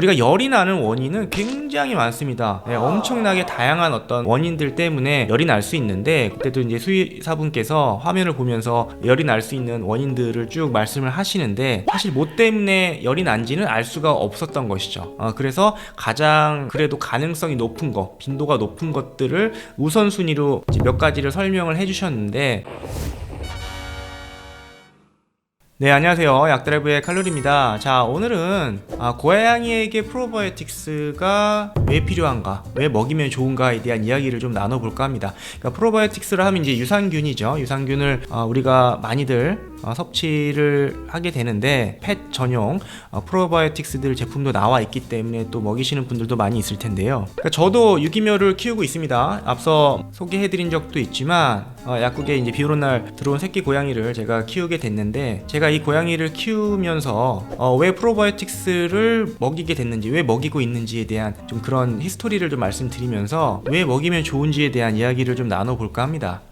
우리가 열이 나는 원인은 굉장히 많습니다. 엄청나게 다양한 어떤 원인들 때문에 열이 날 수 있는데, 그때도 이제 수의사분께서 화면을 보면서 열이 날 수 있는 원인들을 쭉 말씀을 하시는데, 사실 뭐 때문에 열이 난지는 알 수가 없었던 것이죠. 그래서 가장 그래도 가능성이 높은 것, 빈도가 높은 것들을 우선순위로 이제 몇 가지를 설명을 해주셨는데, 네, 안녕하세요. 약드라이브의 칼로리입니다. 자, 오늘은 고양이에게 프로바이오틱스가 왜 필요한가, 왜 먹이면 좋은가에 대한 이야기를 좀 나눠볼까 합니다. 그러니까 프로바이오틱스를 하면 이제 유산균이죠. 유산균을 우리가 많이들 섭취를 하게 되는데, 펫 전용 프로바이오틱스들 제품도 나와 있기 때문에 또 먹이시는 분들도 많이 있을 텐데요. 그러니까 저도 유기묘를 키우고 있습니다. 앞서 소개해드린 적도 있지만 약국에 이제 비 오는 날 들어온 새끼 고양이를 제가 키우게 됐는데, 제가 이 고양이를 키우면서 왜 프로바이오틱스를 먹이게 됐는지, 왜 먹이고 있는지에 대한 좀 그런 히스토리를 좀 말씀드리면서 왜 먹이면 좋은지에 대한 이야기를 좀 나눠볼까 합니다.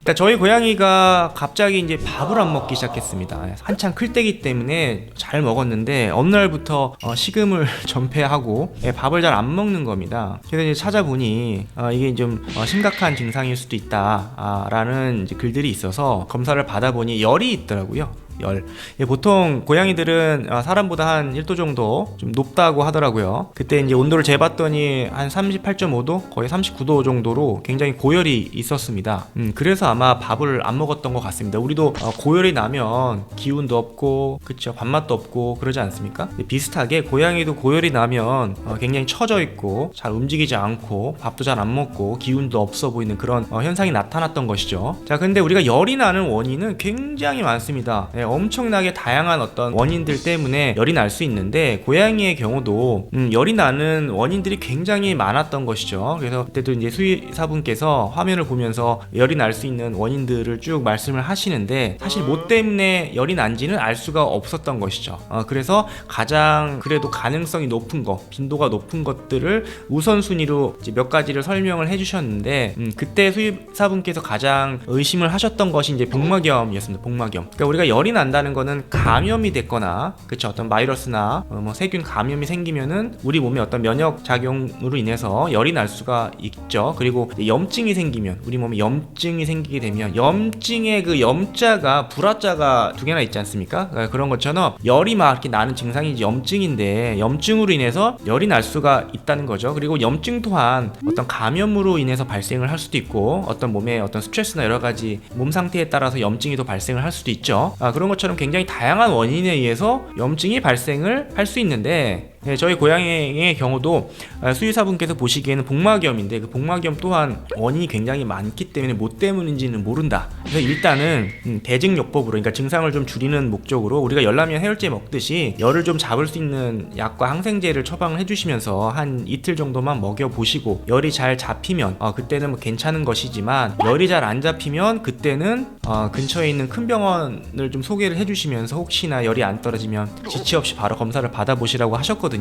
일단 저희 고양이가 갑자기 이제 밥을 안 먹기 시작했습니다. 한창 클 때기 때문에 잘 먹었는데 어느 날부터 식음을 전폐하고 밥을 잘 안 먹는 겁니다. 그래서 이제 찾아보니 이게 좀 심각한 증상일 수도 있다 라는 이제 글들이 있어서 검사를 받아보니 열이 있더라고요. 열. 보통 고양이들은 사람보다 한 1도 정도 좀 높다고 하더라고요. 그때 이제 온도를 재봤더니 한 38.5도, 거의 39도 정도로 굉장히 고열이 있었습니다. 그래서 아마 밥을 안 먹었던 것 같습니다. 우리도 고열이 나면 기운도 없고, 그쵸, 밥맛도 없고 그러지 않습니까? 비슷하게 고양이도 고열이 나면 굉장히 처져 있고 잘 움직이지 않고 밥도 잘 안 먹고 기운도 없어 보이는 그런 현상이 나타났던 것이죠. 자, 근데 우리가 열이 나는 원인은 굉장히 많습니다. 엄청나게 다양한 어떤 원인들 때문에 열이 날 수 있는데, 고양이의 경우도 열이 나는 원인들이 굉장히 많았던 것이죠. 그래서 그때도 이제 수의사분께서 화면을 보면서 열이 날 수 있는 원인들을 쭉 말씀을 하시는데, 사실 뭐 때문에 열이 난지는 알 수가 없었던 것이죠. 그래서 가장 그래도 가능성이 높은 것, 빈도가 높은 것들을 우선순위로 이제 몇 가지를 설명을 해주셨는데, 그때 수의사분께서 가장 의심을 하셨던 것이 이제 복막염이었습니다. 복막염. 그러니까 우리가 열이 난다는 거는 감염이 됐거나, 그쵸, 어떤 바이러스나 뭐 세균 감염이 생기면은 우리 몸에 어떤 면역 작용으로 인해서 열이 날 수가 있죠. 그리고 염증이 생기면, 우리 몸에 염증이 생기게 되면 염증의 그 염자가 불화자가 두 개나 있지 않습니까? 그러니까 그런 것처럼 열이 막 이렇게 나는 증상이 염증인데, 염증으로 인해서 열이 날 수가 있다는 거죠. 그리고 염증 또한 어떤 감염으로 인해서 발생을 할 수도 있고, 어떤 몸에 어떤 스트레스나 여러 가지 몸 상태에 따라서 염증이 또 발생을 할 수도 있죠. 그런 것처럼 굉장히 다양한 원인에 의해서 염증이 발생을 할 수 있는데, 저희 고양이의 경우도 수의사분께서 보시기에는 복막염인데, 그 복막염 또한 원인이 굉장히 많기 때문에 뭐 때문인지는 모른다. 그래서 일단은 대증요법으로, 그러니까 증상을 좀 줄이는 목적으로 우리가 열나면 해열제 먹듯이 열을 좀 잡을 수 있는 약과 항생제를 처방을 해주시면서 한 이틀 정도만 먹여보시고, 열이 잘 잡히면 그때는 뭐 괜찮은 것이지만, 열이 잘 안 잡히면 그때는 근처에 있는 큰 병원을 좀 소개를 해주시면서 혹시나 열이 안 떨어지면 지체 없이 바로 검사를 받아보시라고 하셨거든요.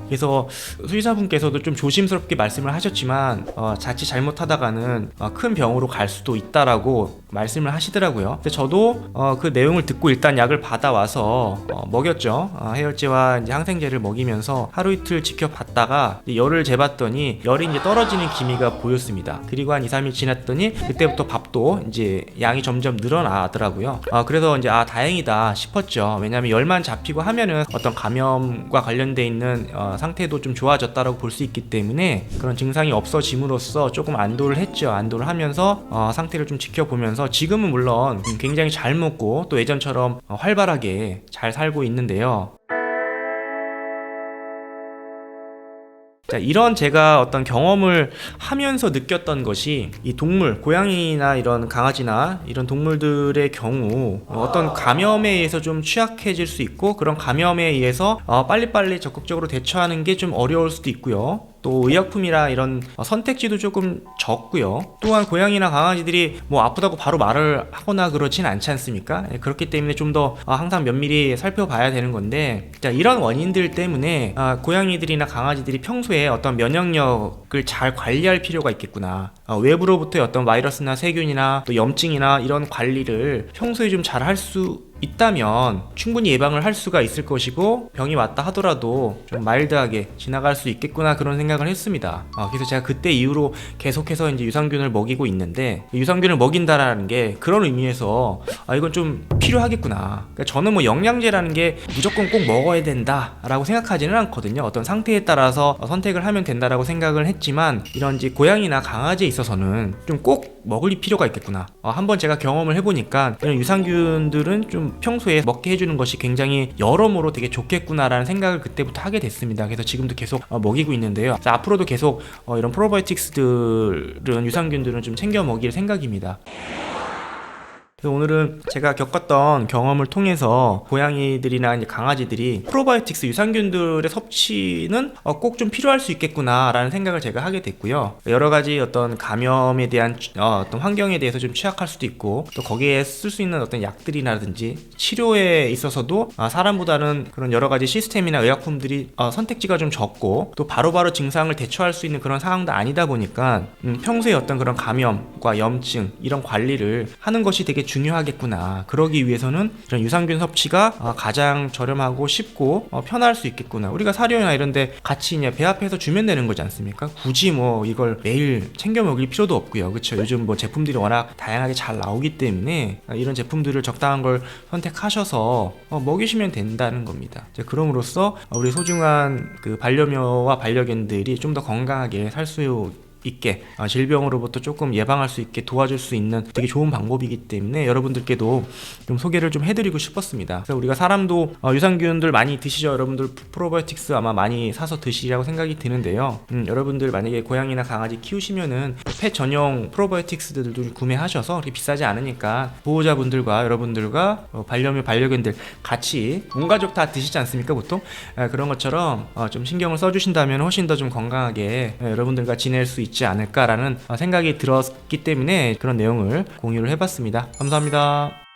그래서 수의사분께서도 좀 조심스럽게 말씀을 하셨지만 자칫 잘못하다가는 큰 병으로 갈 수도 있다라고 말씀을 하시더라고요. 근데 저도 그 내용을 듣고 일단 약을 받아와서 먹였죠. 해열제와 이제 항생제를 먹이면서 하루 이틀 지켜봤다가 열을 재봤더니 열이 이제 떨어지는 기미가 보였습니다. 그리고 한 2, 3일 지났더니 그때부터 밥도 이제 양이 점점 늘어나더라고요. 그래서 이제 다행이다 싶었죠. 왜냐하면 열만 잡히고 하면은 어떤 감염과 관련돼 있는 상태도 좀 좋아졌다라고 볼 수 있기 때문에 그런 증상이 없어짐으로써 조금 안도를 했죠. 안도를 하면서 상태를 좀 지켜보면서 지금은 물론 굉장히 잘 먹고 또 예전처럼 활발하게 잘 살고 있는데요. 자, 이런 제가 어떤 경험을 하면서 느꼈던 것이, 이 동물, 고양이나 이런 강아지나 이런 동물들의 경우 어떤 감염에 의해서 좀 취약해질 수 있고, 그런 감염에 의해서 빨리빨리 적극적으로 대처하는 게 좀 어려울 수도 있고요. 또 의약품이나 이런 선택지도 조금 적고요. 또한 고양이나 강아지들이 뭐 아프다고 바로 말을 하거나 그러진 않지 않습니까? 그렇기 때문에 좀 더 항상 면밀히 살펴봐야 되는 건데, 자, 이런 원인들 때문에 고양이들이나 강아지들이 평소에 어떤 면역력을 잘 관리할 필요가 있겠구나. 외부로부터의 어떤 바이러스나 세균이나 또 염증이나 이런 관리를 평소에 좀 잘 할 수 있다면 충분히 예방을 할 수가 있을 것이고, 병이 왔다 하더라도 좀 마일드하게 지나갈 수 있겠구나, 그런 생각을 했습니다. 그래서 제가 그때 이후로 계속해서 이제 유산균을 먹이고 있는데, 유산균을 먹인다라는 게 그런 의미에서 이건 좀 필요하겠구나. 그러니까 저는 뭐 영양제라는 게 무조건 꼭 먹어야 된다라고 생각하지는 않거든요. 어떤 상태에 따라서 선택을 하면 된다라고 생각을 했지만, 이런 이제 고양이나 강아지에 있어서는 좀 꼭 먹을 필요가 있겠구나. 한번 제가 경험을 해보니까 이런 유산균들은 좀 평소에 먹게 해주는 것이 굉장히 여러모로 되게 좋겠구나라는 생각을 그때부터 하게 됐습니다. 그래서 지금도 계속 먹이고 있는데요. 그래서 앞으로도 계속 이런 프로바이오틱스들은, 유산균들은 좀 챙겨 먹일 생각입니다. 그래서 오늘은 제가 겪었던 경험을 통해서 고양이들이나 이제 강아지들이 프로바이오틱스 유산균들의 섭취는 꼭 좀 필요할 수 있겠구나라는 생각을 제가 하게 됐고요. 여러 가지 어떤 감염에 대한 어떤 환경에 대해서 좀 취약할 수도 있고, 또 거기에 쓸 수 있는 어떤 약들이라든지 치료에 있어서도 사람보다는 그런 여러 가지 시스템이나 의약품들이 선택지가 좀 적고, 또 바로바로 증상을 대처할 수 있는 그런 상황도 아니다 보니까 평소에 어떤 그런 감염과 염증 이런 관리를 하는 것이 되게 중요하겠구나. 그러기 위해서는 이런 유산균 섭취가 가장 저렴하고 쉽고 편할 수 있겠구나. 우리가 사료나 이런데 같이 그냥 배 앞에서 주면 되는 거지 않습니까? 굳이 뭐 이걸 매일 챙겨 먹일 필요도 없고요. 그렇죠? 요즘 뭐 제품들이 워낙 다양하게 잘 나오기 때문에 이런 제품들을 적당한 걸 선택하셔서 먹이시면 된다는 겁니다. 그럼으로써 우리 소중한 그 반려묘와 반려견들이 좀 더 건강하게 살 수 있게, 질병으로부터 조금 예방할 수 있게 도와줄 수 있는 되게 좋은 방법이기 때문에 여러분들께도 좀 소개를 좀 해드리고 싶었습니다. 그래서 우리가 사람도 유산균들 많이 드시죠. 여러분들 프로바이오틱스 아마 많이 사서 드시라고 생각이 드는데요. 여러분들 만약에 고양이나 강아지 키우시면은 펫 전용 프로바이오틱스들도 구매하셔서 그렇게 비싸지 않으니까 보호자분들과 여러분들과 반려묘 반려견들 같이 온 가족 다 드시지 않습니까 보통? 그런 것처럼 좀 신경을 써주신다면 훨씬 더 좀 건강하게 여러분들과 지낼 수 있지 않을까라는 생각이 들었기 때문에 그런 내용을 공유를 해봤습니다. 감사합니다.